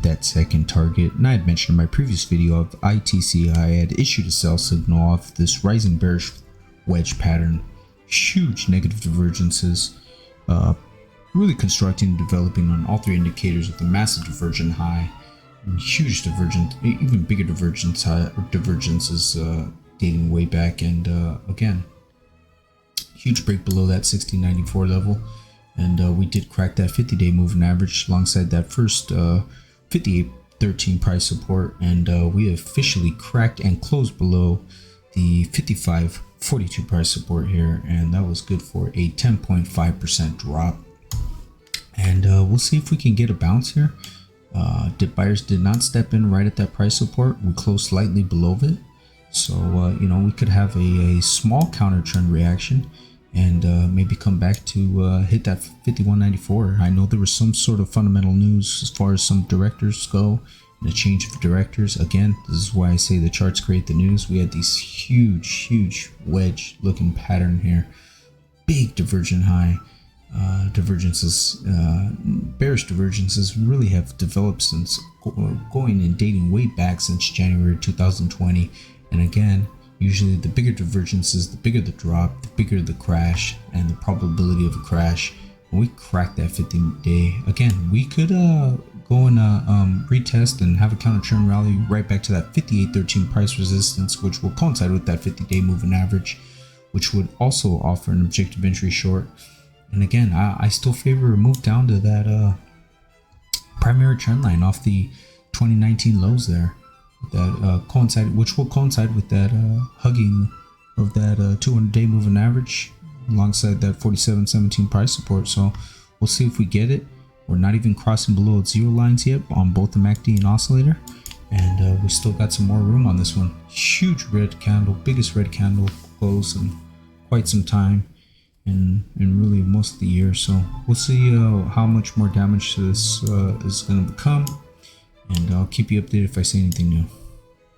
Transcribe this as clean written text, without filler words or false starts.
that second target. And I had mentioned in my previous video of ITCI, I had issued a sell signal off this rising bearish wedge pattern, huge negative divergences, really constructing and developing on all three indicators with a massive divergent high and huge divergent, even bigger divergences dating way back, and again, huge break below that 1694 level, and we did crack that 50-day moving average alongside that first 58.13 price support, and we officially cracked and closed below the 55.42 price support here, and that was good for a 10.5% drop. And we'll see if we can get a bounce here. Dip buyers did not step in right at that price support. We closed slightly below it, so you know, we could have a small counter trend reaction and maybe come back to hit that 51.94. I know there was some sort of fundamental news as far as some directors go and a change of directors. Again, this is why I say the charts create the news. We had these huge wedge looking pattern here, big divergent high. Divergences, bearish divergences really have developed since going and dating way back since January 2020. And again, usually the bigger divergences, the bigger the drop, the bigger the crash and the probability of a crash. When we crack that 50-day, again, we could go and retest and have a counter trend rally right back to that 58.13 price resistance, which will coincide with that 50-day moving average, which would also offer an objective entry short. And again, I still favor a move down to that primary trend line off the 2019 lows there, that which will coincide with that hugging of that 200-day moving average alongside that 47.17 price support. So we'll see if we get it. We're not even crossing below its zero lines yet on both the MACD and oscillator, and we still got some more room on this one. Huge red candle, biggest red candle close in quite some time. And really most of the year, so we'll see how much more damage this is going to become, and I'll keep you updated if I see anything new.